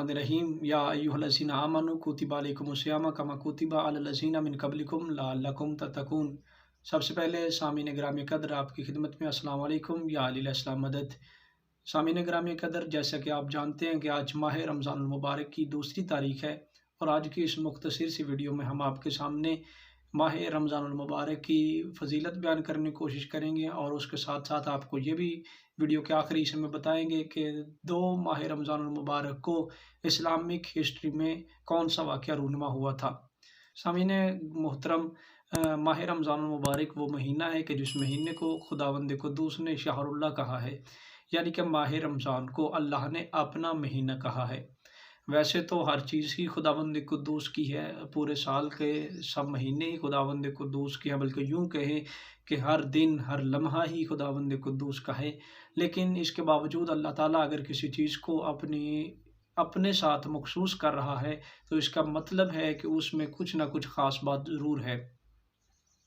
बिस्मिल्लाहिर्रहमानिर्रहीम या अय्युहल्लज़ीना आमनू कुतिबा अलैकुमुस्सियाम कमा कुतिबा अलल्लज़ीना मिन क़ब्लिकुम लअल्लकुम तत्तक़ून। सबसे पहले सामीन गिरामी कदर आपकी खिदमत में अस्सलाम वालेकुम या अली अस्सलाम मदद। सामीन गिरामी कदर, जैसा कि आप जानते हैं कि आज माह रमज़ानुल मुबारक की दूसरी तारीख है और आज की इस मुख्तसर सी वीडियो में हम आपके सामने माह रमज़ानुल मुबारक की फ़जीलत बयान करने की कोशिश करेंगे और उसके साथ साथ आपको ये भी वीडियो के आखिरी हिस्से में बताएंगे कि 2 माह रमज़ानुल मुबारक को इस्लामिक हिस्ट्री में कौन सा वाक़या रूनुमा हुआ था। सामीन मोहतरम, माह रमज़ानुल मुबारक वो महीना है कि जिस महीने को खुदावंद कुद्दूस ने शहरुल्लाह कहा है, यानी कि माह रमज़ान को अल्लाह ने अपना महीना कहा है। वैसे तो हर चीज़ ही खुदावंद कुद्दूस की है, पूरे साल के सब महीने ही खुदावंद कुद्दूस की है, बल्कि यूँ कहें कि हर दिन हर लम्हा ही खुदावंद कुद्दूस का है। लेकिन इसके बावजूद अल्लाह ताला अगर किसी चीज़ को अपने साथ मखसूस कर रहा है तो इसका मतलब है कि उसमें कुछ ना कुछ ख़ास बात ज़रूर है।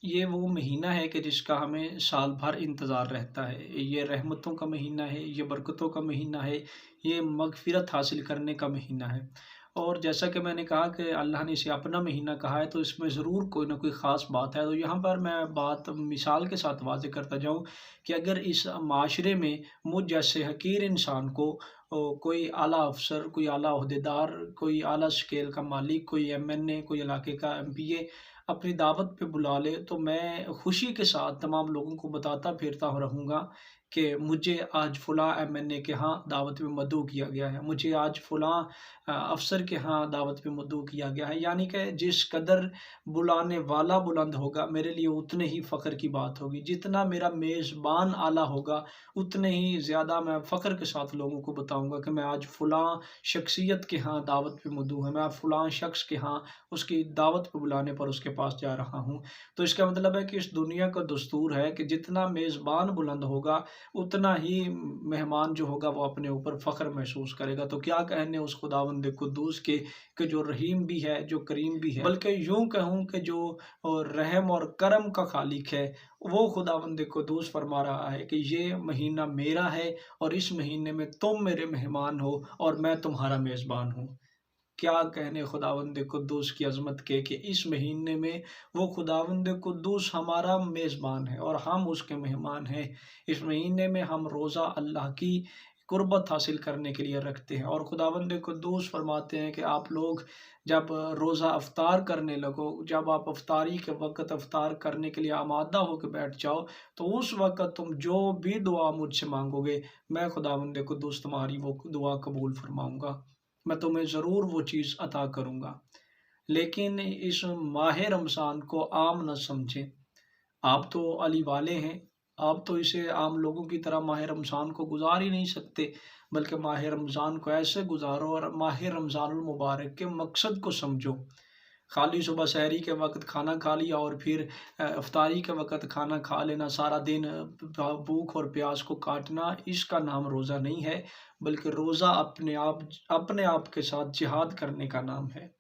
ये वो महीना है कि जिसका हमें साल भर इंतज़ार रहता है। ये रहमतों का महीना है, ये बरकतों का महीना है, ये मग़फ़िरत हासिल करने का महीना है। और जैसा कि मैंने कहा कि अल्लाह ने इसे अपना महीना कहा है तो इसमें ज़रूर कोई ना कोई ख़ास बात है। तो यहाँ पर मैं बात मिसाल के साथ वाज़ेह करता जाऊँ कि अगर इस माशरे में मुझ जैसे हक़ीर इंसान को कोई आला अफ़सर, कोई आला ओहदेदार, कोई आला स्केल का मालिक, कोई एमएनए, कोई इलाके का एमपीए अपनी दावत पे बुला ले तो मैं खुशी के साथ तमाम लोगों को बताता फिरता रहूँगा कि मुझे आज फ़लाँ एमएनए के यहाँ दावत में मदऊ किया गया है, मुझे आज फ़लाँ अफ़सर के यहाँ दावत पे मदऊ किया गया है। यानी कि जिस कदर बुलाने वाला बुलंद होगा मेरे लिए उतने ही फ़ख्र की बात होगी। जितना मेरा मेज़बान आला होगा उतने ही ज़्यादा मैं फ़ख्र के साथ लोगों को बताऊँगा कि मैं आज फ़लाँ शख्सियत के यहाँ दावत पे मदऊ है, मैं फ़लाँ शख्स के यहाँ उसकी दावत पे बुलाने पर उसके पास जा रहा हूँ। तो इसका मतलब है कि इस दुनिया का दस्तूर है कि जितना मेज़बान बुलंद होगा उतना ही मेहमान जो होगा वो अपने ऊपर फ़ख्र महसूस करेगा। तो क्या कहने उस खुदावंद कुद्दूस के कि जो रहीम भी है, जो करीम भी है, बल्कि यूँ कहूँ कि जो रहम और करम का खालिक है, वो खुदावंद कुद्दूस फरमा रहा है कि ये महीना मेरा है और इस महीने में तुम मेरे मेहमान हो और मैं तुम्हारा मेज़बान हूँ। क्या कहने खुदावंद कुद्दूस की अज़मत के कि इस महीने में वो खुदावंद कुद्दूस हमारा मेज़बान है और हम उसके मेहमान हैं। इस महीने में हम रोज़ा अल्लाह की कुर्बत हासिल करने के लिए रखते हैं और खुदावंद कुद्दूस फरमाते हैं कि आप लोग जब रोज़ा अफ्तार करने लगो, जब आप अफ्तारी के वक़्त अफ्तार करने के लिए आमादा होकर बैठ जाओ, तो उस वक़्त तुम जो भी दुआ मुझसे मांगोगे, मैं खुदावंद कुद्दूस तुम्हारी वो दुआ कबूल फरमाऊँगा। मैं तुम्हें ज़रूर वो चीज़ अता करूँगा। लेकिन इस माह रमज़ान को आम न समझें। आप तो अली वाले हैं, आप तो इसे आम लोगों की तरह माह रमज़ान को गुज़ार ही नहीं सकते, बल्कि माह रमज़ान को ऐसे गुज़ारो और माह रमज़ानुल मुबारक के मकसद को समझो। खाली सुबह सहरी के वक़्त खाना खा लिया और फिर इफ्तारी के वक़्त खाना खा लेना, सारा दिन भूख और प्यास को काटना, इसका नाम रोज़ा नहीं है, बल्कि रोज़ा अपने आप के साथ जिहाद करने का नाम है।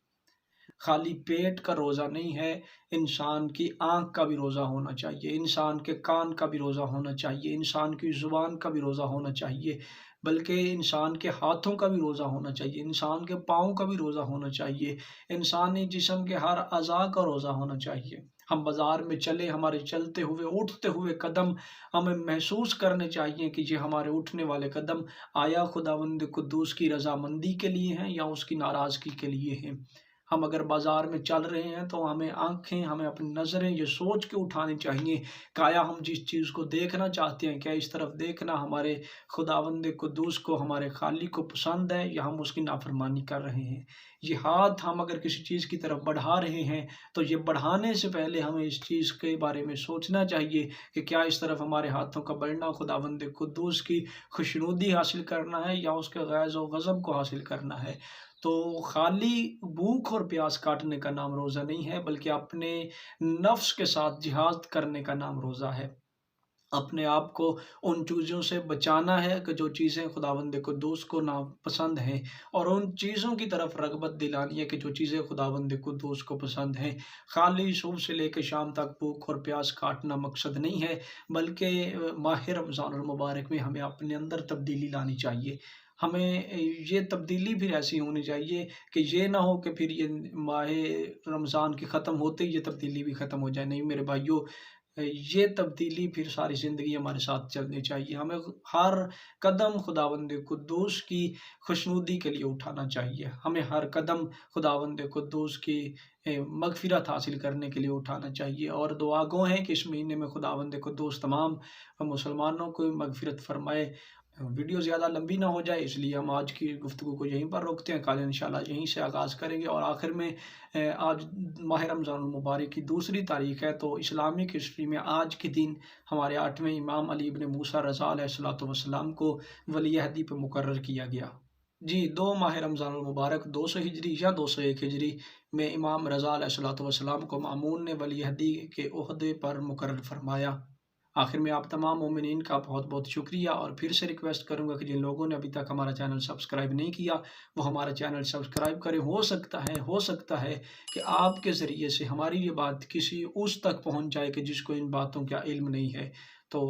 खाली पेट का रोज़ा नहीं है, इंसान की आँख का भी रोज़ा होना चाहिए, इंसान के कान का भी रोज़ा होना चाहिए, इंसान की ज़ुबान का भी रोज़ा होना चाहिए, बल्कि इंसान के हाथों का भी रोज़ा होना चाहिए, इंसान के पाँव का भी रोज़ा होना चाहिए, इंसानी जिस्म के हर अज़ा का रोज़ा होना चाहिए। हम बाज़ार में चले, हमारे चलते हुए, उठते हुए कदम हमें महसूस करने चाहिए कि ये हमारे उठने वाले कदम आया खुदावंद कुद्दूस की रज़ामंदी के लिए हैं या उसकी नाराज़गी के लिए हैं। हम अगर बाज़ार में चल रहे हैं तो हमें आँखें, हमें अपनी नज़रें ये सोच के उठानी चाहिए कि आया हम जिस चीज़ को देखना चाहते हैं, क्या इस तरफ देखना हमारे खुदावंद कुद्दूस को, हमारे खालिक को पसंद है या हम उसकी नाफरमानी कर रहे हैं। ये हाथ हम अगर किसी चीज़ की तरफ बढ़ा रहे हैं तो ये बढ़ाने से पहले हमें इस चीज़ के बारे में सोचना चाहिए कि क्या इस तरफ हमारे हाथों का बढ़ना खुदावंद कुद्दूस की खुशनुदी हासिल करना है या उसके ग़ैज़ व ग़ज़ब को हासिल करना है। तो खाली भूख और प्यास काटने का नाम रोज़ा नहीं है, बल्कि अपने नफ्स के साथ जिहाद करने का नाम रोज़ा है। अपने आप को उन चीज़ों से बचाना है कि जो चीज़ें खुदावंद कुद्दूस को नापसंद हैं और उन चीज़ों की तरफ रग़बत दिलानी है कि जो चीज़ें खुदावंद कुद्दूस को पसंद हैं। खाली सुबह से लेकर शाम तक भूख और प्यास काटना मकसद नहीं है, बल्कि माह रमज़ानुल मुबारक में हमें अपने अंदर तब्दीली लानी चाहिए। हमें ये तब्दीली फिर ऐसी होनी चाहिए कि ये ना हो कि फिर ये माह रमज़ान के ख़त्म होते ही ये तब्दीली भी ख़त्म हो जाए। नहीं मेरे भाइयों, ये तब्दीली फिर सारी ज़िंदगी हमारे साथ चलनी चाहिए। हमें हर कदम खुदावंद कुद्दूस की खुशनुदी के लिए उठाना चाहिए। हमें हर कदम खुदावंद कुद्दूस की मग़फ़िरत हासिल करने के लिए उठाना चाहिए, और दुआ गो हैं कि इस महीने में खुदावंद कुद्दूस तमाम मुसलमानों को मग़फ़िरत फ़रमाए। वीडियो ज़्यादा लंबी ना हो जाए, इसलिए हम आज की गुफ्तगू को यहीं पर रोकते हैं। कल इंशाल्लाह यहीं से आगाज़ करेंगे। और आखिर में आज माह रमज़ान मुबारक की दूसरी तारीख़ है, तो इस्लामिक हिस्ट्री में आज के दिन हमारे 8वें इमाम अली इब्न मूसा रज़ा अलैहिस्सलातु वस्सलाम को वली अहदी पे मुकर्रर किया गया। जी, 2 माह रमज़ान मुबारक 200 हिजरी या 201 हिजरी में इमाम रज़ा अलैहिस्सलातु वस्सलाम को मामून ने वली अहदी के ओहदे पर मुकर्रर फरमाया। आखिर में आप तमाम मोमिनीन का बहुत बहुत शुक्रिया, और फिर से रिक्वेस्ट करूंगा कि जिन लोगों ने अभी तक हमारा चैनल सब्सक्राइब नहीं किया वो हमारा चैनल सब्सक्राइब करें। हो सकता है कि आपके ज़रिए से हमारी ये बात किसी उस तक पहुंच जाए कि जिसको इन बातों का इल्म नहीं है, तो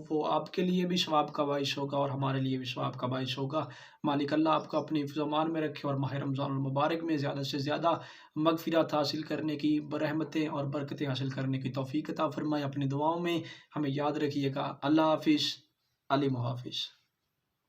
वो आपके लिए भी सवाब का बाइस होगा और हमारे लिए भी सवाब का बाइस होगा। मालिक अल्लाह आपको अपनी हिफ्ज़-ओ-अमान में रखे, और माह रमज़ान मुबारक में ज़्यादा से ज़्यादा मग़फ़िरत हासिल करने की, रहमतें और बरकतें हासिल करने की तौफ़ीक़ अता फ़रमाए। अपनी दुआओं में हमें याद रखिएगा। अल्लाह हाफ़िज़। अली मुहाफ़िज़।